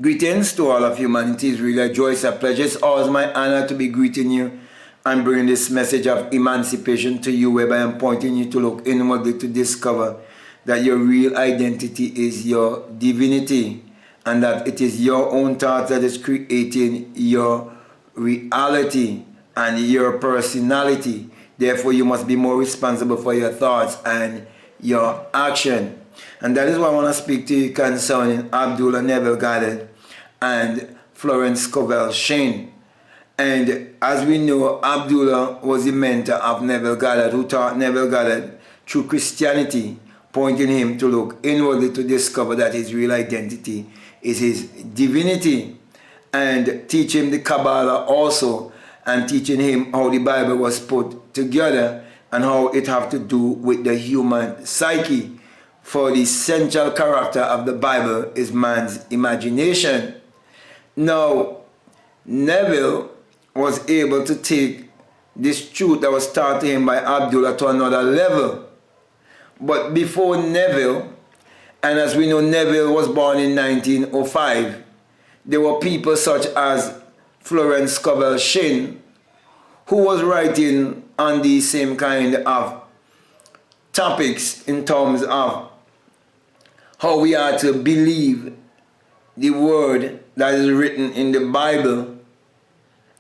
Greetings to all of humanity. It's really a joy, it's a pleasure. It's always my honor to be greeting you and bringing this message of emancipation to you, whereby I'm pointing you to look inwardly to discover that your real identity is your divinity and that it is your own thought that is creating your reality and your personality. Therefore, you must be more responsible for your thoughts and your action. And that is why I want to speak to you concerning Abdullah Neville Goddard and Florence Scovel Shinn. And as we know, Abdullah was the mentor of Neville Goddard, who taught Neville Goddard through Christianity, pointing him to look inwardly to discover that his real identity is his divinity, and teach him the Kabbalah also, and teaching him how the Bible was put together and how it have to do with the human psyche. For the central character of the Bible is man's imagination. Now, Neville was able to take this truth that was taught to him by Abdullah to another level. But before Neville, and as we know, Neville was born in 1905, there were people such as Florence Scovel Shinn, who was writing on the same kind of topics in terms of how we are to believe the word that is written in the Bible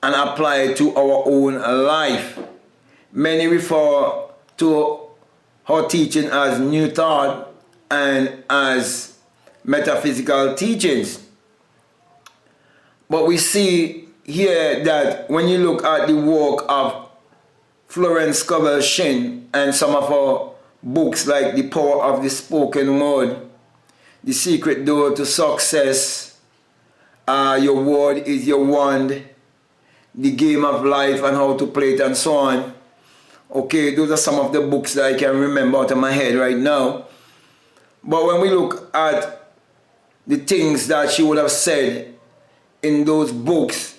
and apply it to our own life. Many refer to her teaching as New Thought and as metaphysical teachings. But we see here that when you look at the work of Florence Scovel Shinn and some of her books like The Power of the Spoken Word, The Secret Door to Success, Your Word is Your Wand, The Game of Life and How to Play It, and so on. Okay, those are some of the books that I can remember out of my head right now. But when we look at the things that she would have said in those books,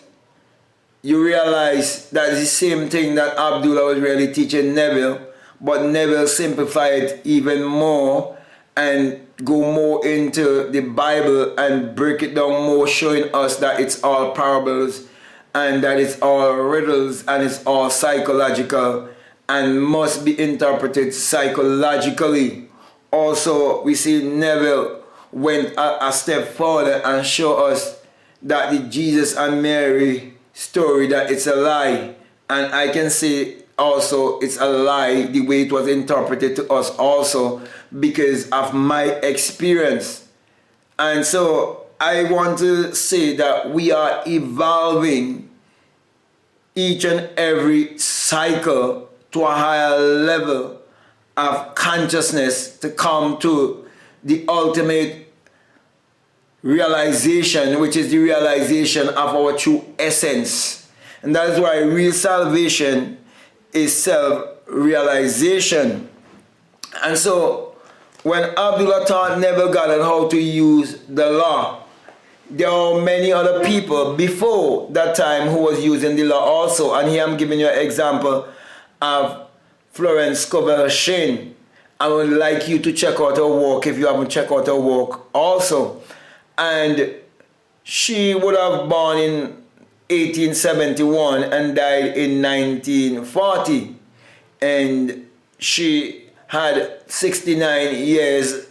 you realize that it's the same thing that Abdullah was really teaching Neville, but Neville simplified it even more and go more into the Bible and break it down more, showing us that it's all parables and that it's all riddles and it's all psychological and must be interpreted psychologically. Also, we see Neville went a step further and showed us that the Jesus and Mary story, that it's a lie. And I can say also it's a lie the way it was interpreted to us also because of my experience. And so I want to say that we are evolving each and every cycle to a higher level of consciousness to come to the ultimate realization, which is the realization of our true essence. And that is why real salvation is self-realization. And so when Abdullah taught Neville Goddard how to use the law, there are many other people before that time who was using the law also. And here I'm giving you an example of Florence Scovel Shinn. I would like you to check out her work if you haven't checked out her work also. And she would have born in 1871 and died in 1940. And she had 69 years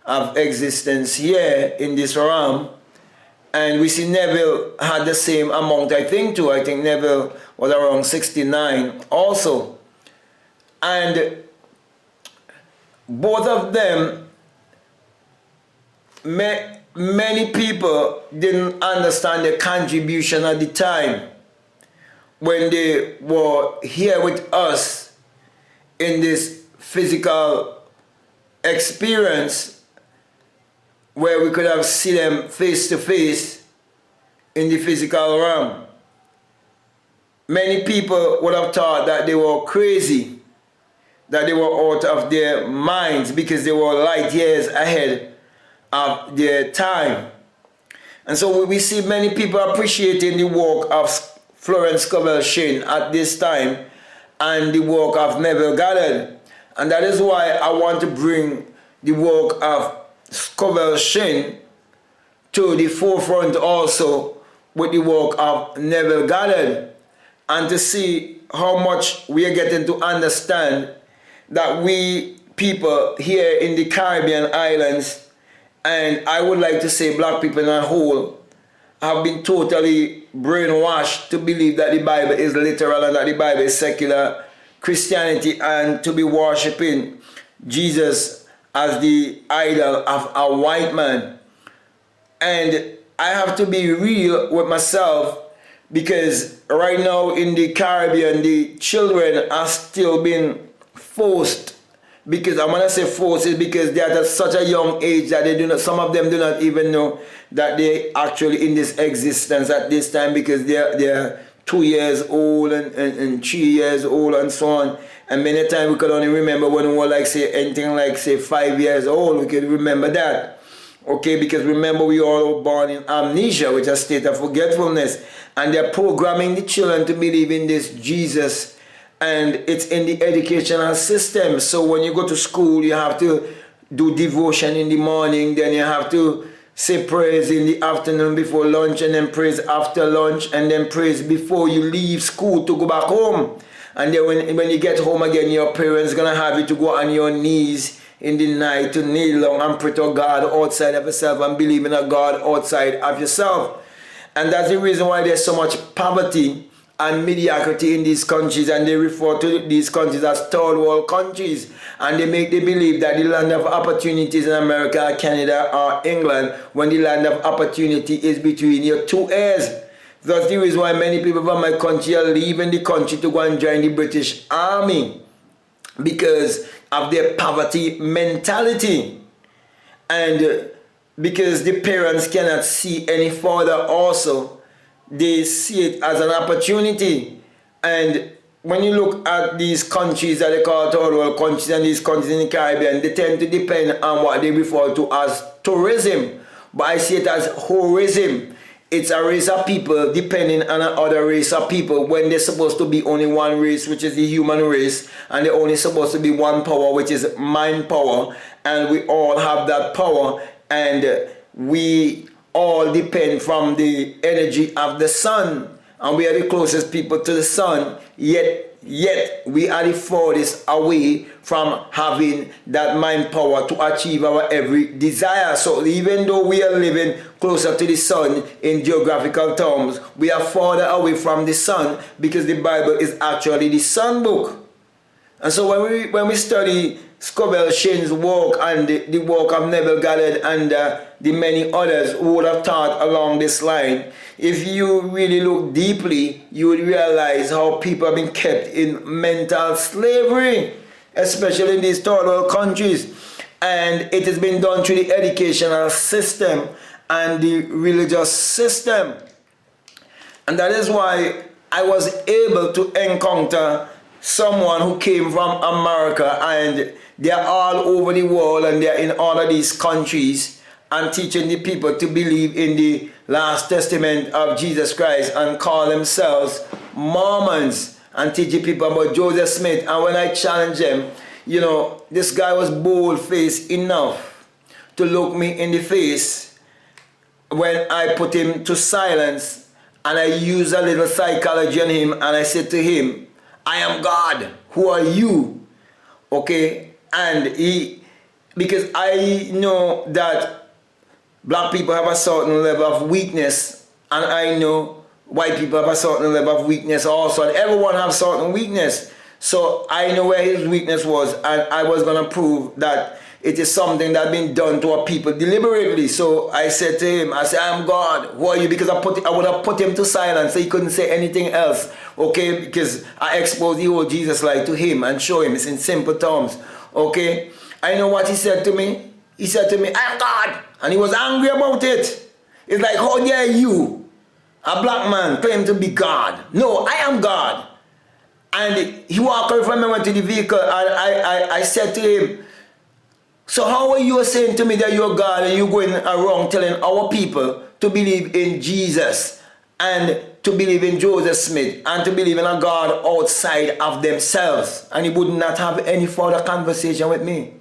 of existence here in this realm. And we see Neville had the same amount, I think, too. I think Neville was around 69 also. And both of them, many people didn't understand the contribution at the time when they were here with us in this physical experience where we could have seen them face to face in the physical realm. Many people would have thought that they were crazy, that they were out of their minds because they were light years ahead of their time. And so we see many people appreciating the work of Florence Scovel Shinn at this time and the work of Neville Goddard. And that is why I want to bring the work of Scovel Shinn to the forefront also with the work of Neville Goddard, and to see how much we are getting to understand that we people here in the Caribbean islands, and I would like to say black people in a whole, have been totally brainwashed to believe that the Bible is literal and that the Bible is secular Christianity, and to be worshipping Jesus as the idol of a white man. And I have to be real with myself, because right now in the Caribbean, the children are still being forced, because I want to say forced is because they are at such a young age that they do not, some of them do not even know that they actually in this existence at this time, because they're 2 years old and 3 years old and so on. And many times we could only remember when we were like say anything like say 5 years old, we could remember that. Okay, because remember we all were born in amnesia, which is a state of forgetfulness. And they're programming the children to believe in this Jesus, and it's in the educational system. So when you go to school, you have to do devotion in the morning, then you have to say prayers in the afternoon before lunch, and then praise after lunch, and then praise before you leave school to go back home. And then when you get home again, your parents are going to have you to go on your knees in the night to kneel down and pray to God outside of yourself and believe in a God outside of yourself. And that's the reason why there's so much poverty and mediocrity in these countries, and they refer to these countries as third world countries, and they believe that the land of opportunities in America, Canada, or England, when the land of opportunity is between your two ears. That's the reason why many people from my country are leaving the country to go and join the British Army, because of their poverty mentality, and because the parents cannot see any further also, they see it as an opportunity. And when you look at these countries that they call third world countries, and these countries in the Caribbean, they tend to depend on what they refer to as tourism, but I see it as tourism. It's a race of people depending on another race of people, when they're supposed to be only one race, which is the human race, and they're only supposed to be one power, which is mind power, and we all have that power, and we all depend from the energy of the sun, and we are the closest people to the sun, yet we are the furthest away from having that mind power to achieve our every desire. So even though we are living closer to the sun in geographical terms, we are further away from the sun, because the Bible is actually the sun book. And so when we study Scovel Shinn's work and the work of Neville Goddard and the many others who would have taught along this line, if you really look deeply, you would realize how people have been kept in mental slavery, especially in these third world countries. And it has been done through the educational system and the religious system. And that is why I was able to encounter someone who came from America, and they're all over the world, and they're in all of these countries, and teaching the people to believe in the last testament of Jesus Christ, and call themselves Mormons, and teaching people about Joseph Smith. And when I challenged them, you know, this guy was bold-faced enough to look me in the face when I put him to silence, and I used a little psychology on him, and I said to him, I am God. Who are you? Okay? And because I know that black people have a certain level of weakness, and I know white people have a certain level of weakness also, and everyone has certain weakness. So I know where his weakness was, and I was going to prove that it is something that been done to our people deliberately. So I said to him, I said, I am God. Who are you? Because I would have put him to silence, so he couldn't say anything else. Okay? Because I exposed the whole Jesus life to him and show him. It's in simple terms. Okay? I know what he said to me. He said to me, I am God. And he was angry about it. It's like, how dare you, a black man, claim to be God? No, I am God. And he walked away from me, went to the vehicle, and I said to him, so how are you saying to me that you're God, and you're going around telling our people to believe in Jesus, and to believe in Joseph Smith, and to believe in a God outside of themselves? And he would not have any further conversation with me.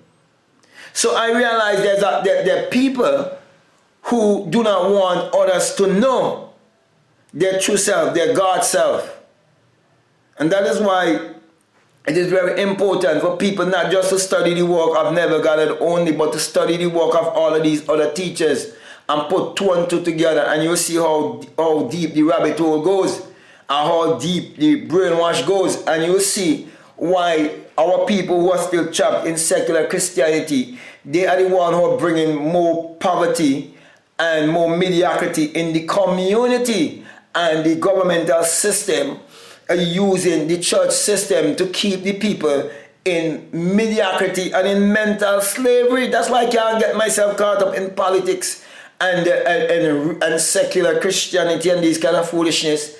So I realized there are people who do not want others to know their true self, their God self. And that is why it is very important for people not just to study the work of Neville Goddard only, but to study the work of all of these other teachers and put two and two together, and you'll see how deep the rabbit hole goes and how deep the brainwash goes, and you'll see why our people who are still trapped in secular Christianity, they are the ones who are bringing more poverty and more mediocrity in the community, and the governmental system are using the church system to keep the people in mediocrity and in mental slavery. That's why I can't get myself caught up in politics and secular Christianity and these kind of foolishness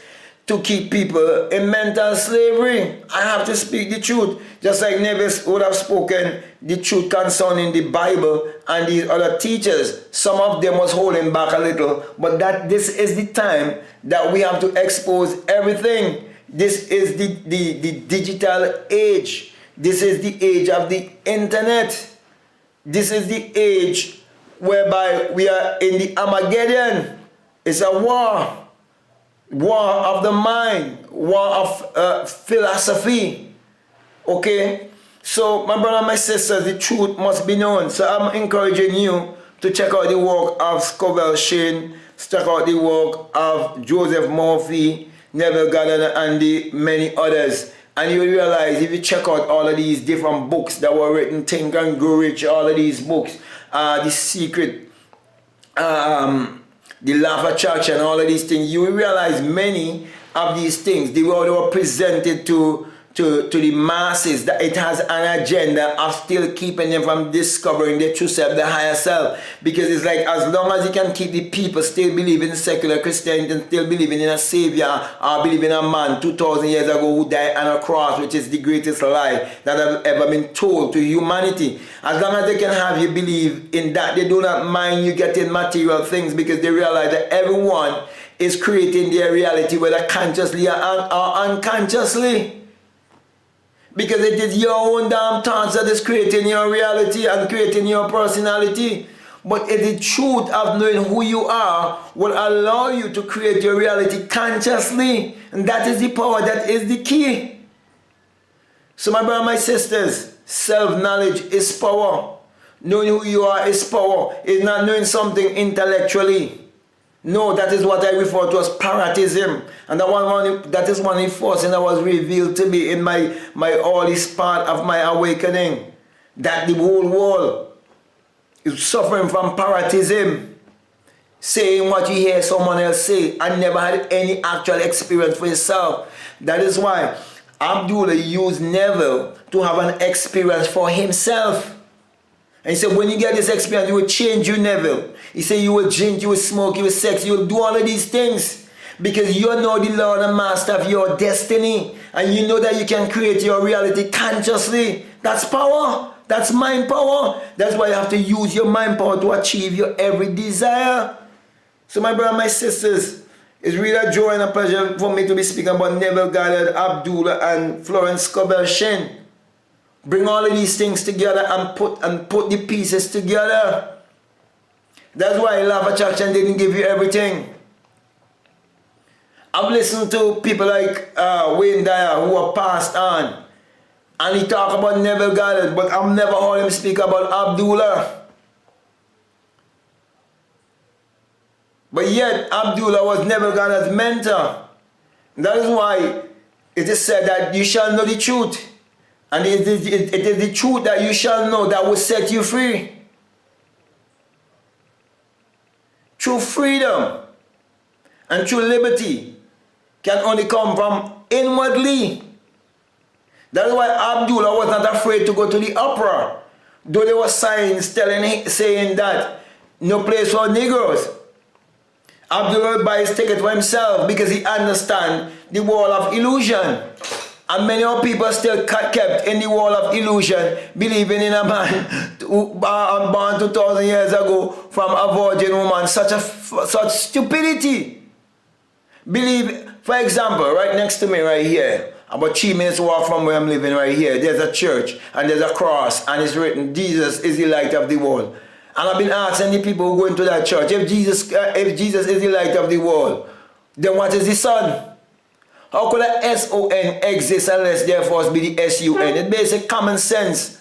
to keep people in mental slavery. I have to speak the truth, just like Neville would have spoken the truth concerning the Bible and these other teachers. Some of them was holding back a little, but that this is the time that we have to expose everything. This is the digital age. This is the age of the internet. This is the age whereby we are in the Armageddon. It's a war. War of the mind. War of philosophy. Okay? So, my brother and my sisters, the truth must be known. So, I'm encouraging you to check out the work of Scovel Shinn, check out the work of Joseph Murphy, Neville Goddard, and the many others. And you will realize if you check out all of these different books that were written, Think and Grow Rich, all of these books, The Secret, The Law of Attraction, all of these things, you will realize many of these things, they were presented to the masses, that it has an agenda of still keeping them from discovering their true self, the higher self. Because it's like, as long as you can keep the people still believing in secular Christianity and still believing in a savior or believing in a man 2,000 years ago who died on a cross, which is the greatest lie that has ever been told to humanity, as long as they can have you believe in that, they do not mind you getting material things, because they realize that everyone is creating their reality, whether consciously or unconsciously. Because it is your own damn thoughts that is creating your reality and creating your personality. But the truth of knowing who you are will allow you to create your reality consciously. And that is the power, that is the key. So my brother, my sisters, self-knowledge is power. Knowing who you are is power. It's not knowing something intellectually. No, that is what I refer to as paratism. And that is one of the first things that was revealed to me in my earliest part of my awakening. That the whole world is suffering from paratism. Saying what you hear someone else say and never had any actual experience for yourself. That is why Abdullah used Neville to have an experience for himself. And he said, when you get this experience, you will change you, Neville. He said, you will drink, you will smoke, you will sex, you will do all of these things. Because you know the Lord and Master of your destiny. And you know that you can create your reality consciously. That's power. That's mind power. That's why you have to use your mind power to achieve your every desire. So my brother and my sisters, it's really a joy and a pleasure for me to be speaking about Neville Goddard, Abdullah, and Florence Scovel Shinn. Bring all of these things together and put the pieces together. That's why Law of Attraction didn't give you everything. I've listened to people like Wayne Dyer who are passed on, and he talk about Neville Goddard, but I've never heard him speak about Abdullah. But yet Abdullah was Neville Goddard's mentor. That is why it is said that you shall know the truth. And it is the truth that you shall know that will set you free. True freedom and true liberty can only come from inwardly. That's why Abdullah was not afraid to go to the opera. Though there were signs saying that no place for Negroes. Abdullah would buy his ticket for himself because he understands the world of illusion. And many of people still kept in the world of illusion, believing in a man who born 2,000 years ago from a virgin woman. Such stupidity. Believe, for example, right next to me right here, about 3 minutes walk from where I'm living right here, there's a church and there's a cross and it's written, Jesus is the light of the world. And I've been asking the people who go into that church, if Jesus is the light of the world, then what is the sun? How could a S-O-N exist unless there must be the S-U-N? It's basic common sense.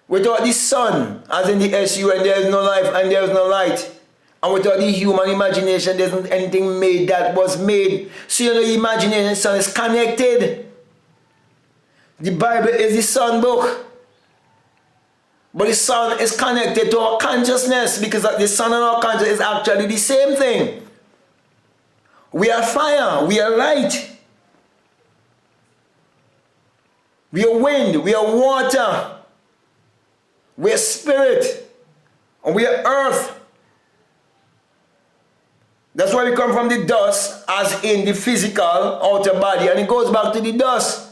Without the sun, as in the S-U-N, there is no life and there is no light. And without the human imagination, there isn't anything made that was made. So you know, the imagination and sun is connected. The Bible is the sun book. But the sun is connected to our consciousness, because the sun and our consciousness is actually the same thing. We are fire, we are light. We are wind, we are water. We are spirit. And we are earth. That's why we come from the dust, as in the physical outer body, and it goes back to the dust.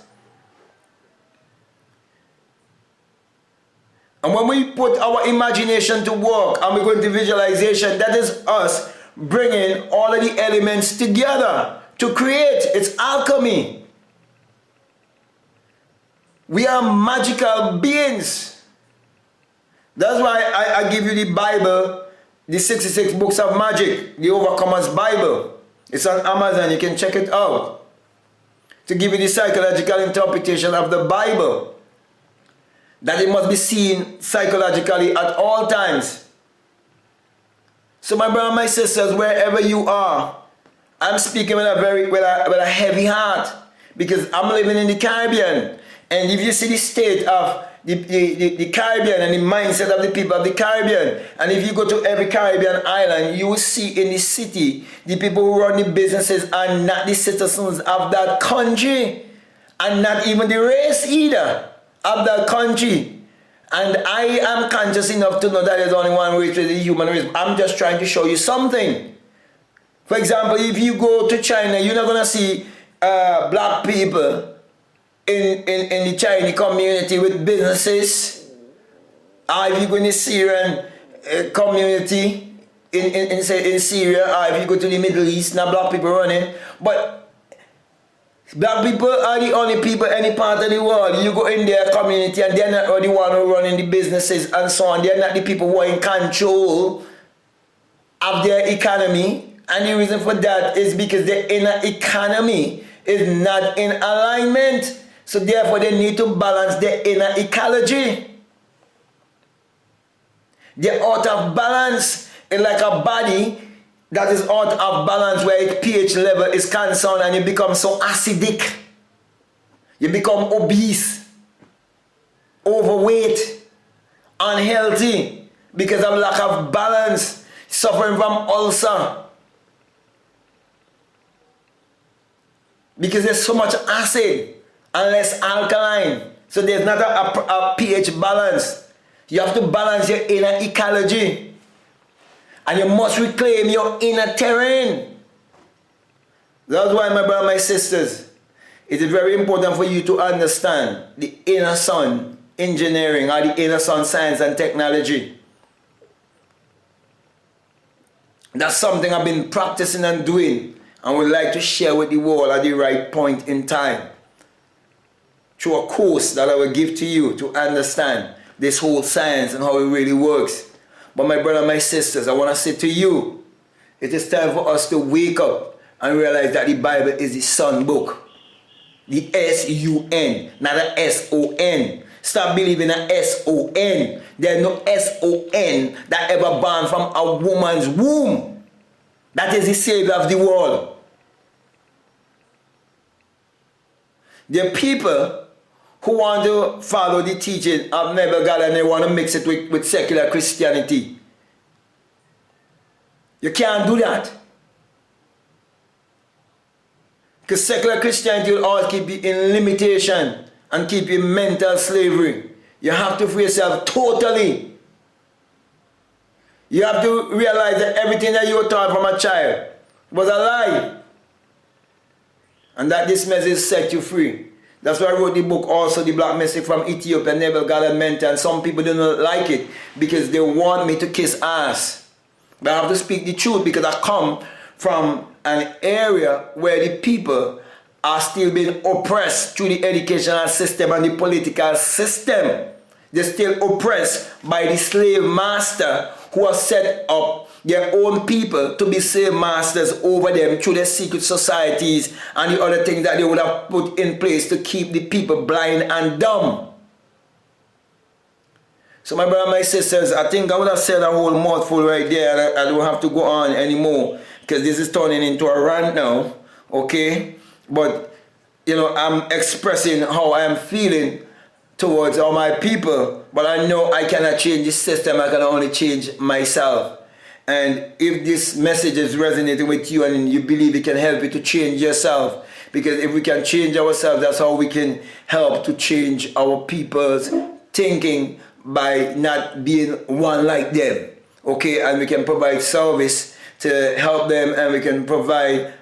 And when we put our imagination to work and we go into visualization, that is us bringing all of the elements together to create. It's alchemy. We are magical beings. That's why I give you the Bible, the 66 books of magic, the Overcomer's Bible. It's on Amazon, you can check it out. To give you the psychological interpretation of the Bible. That it must be seen psychologically at all times. So my brother and my sisters, wherever you are, I'm speaking with a heavy heart, because I'm living in the Caribbean. And if you see the state of the Caribbean and the mindset of the people of the Caribbean, and if you go to every Caribbean island, you will see in the city, the people who run the businesses are not the citizens of that country, and not even the race either of that country. And I am conscious enough to know that there's only one race, the human race. I'm just trying to show you something. For example, if you go to China, you're not going to see black people in the Chinese community with businesses. Or if you go in the Syrian community in Syria, or if you go to the Middle East, not black people running. But black people are the only people any part of the world. You go in their community and they're not the one who running the businesses and so on. They're not the people who are in control of their economy. And the reason for that is because the inner economy is not in alignment. So therefore they need to balance their inner ecology. They're out of balance. It's like a body that is out of balance, where its pH level is concerned, and you become so acidic. You become obese, overweight, unhealthy, because of lack of balance, suffering from ulcer. Because there's so much acid and less alkaline. So there's not a pH balance. You have to balance your inner ecology. And you must reclaim your inner terrain. That's why, my brothers and my sisters, it is very important for you to understand the inner sun engineering, or the inner sun science and technology. That's something I've been practicing and doing, and would like to share with the world at the right point in time, through a course that I will give to you to understand this whole science and how it really works. But my brother and my sisters, I want to say to you, it is time for us to wake up and realize that the Bible is the sun book. The S-U-N, not a S-O-N. Stop believing in S-O-N. There's no S-O-N that ever born from a woman's womb. That is the Savior of the world. There are people who want to follow the teaching of Neville Goddard, and they want to mix it with secular Christianity. You can't do that. Because secular Christianity will always keep you in limitation and keep you in mental slavery. You have to free yourself totally. You have to realize that everything that you were taught from a child was a lie. And that this message set you free. That's why I wrote the book also, The Black Mystic from Ethiopia, Neville Goddard mentor, and some people do not like it because they want me to kiss ass. But I have to speak the truth, because I come from an area where the people are still being oppressed through the educational system and the political system. They're still oppressed by the slave master who has set up their own people to be slave masters over them through their secret societies and the other things that they would have put in place to keep the people blind and dumb. So my brother, my sisters, I think I would have said a whole mouthful right there. I don't have to go on anymore because this is turning into a rant now, okay? But, you know, I'm expressing how I am feeling towards all my people, but I know I cannot change the system. I can only change myself. And if this message is resonating with you and you believe it can help you to change yourself, because if we can change ourselves, that's how we can help to change our people's thinking by not being one like them. Okay, and we can provide service to help them, and we can provide,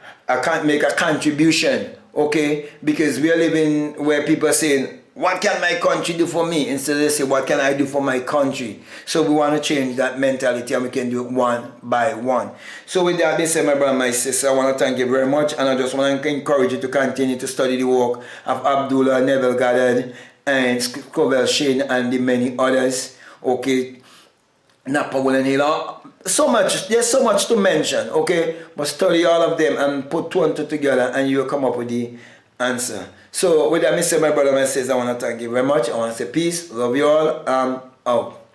make a contribution. Okay, because we are living where people are saying, what can my country do for me? Instead they say, what can I do for my country? So we want to change that mentality, and we can do it one by one. So with that being said, my brother, my sister, I want to thank you very much, and I just want to encourage you to continue to study the work of Abdullah, Neville Goddard, and Scovel Shinn, and the many others. Okay, so much, there's so much to mention, okay? But study all of them and put two and two together, and you'll come up with the answer. So with that, my brother, my sister, I want to thank you very much. I want to say peace, love you all, out.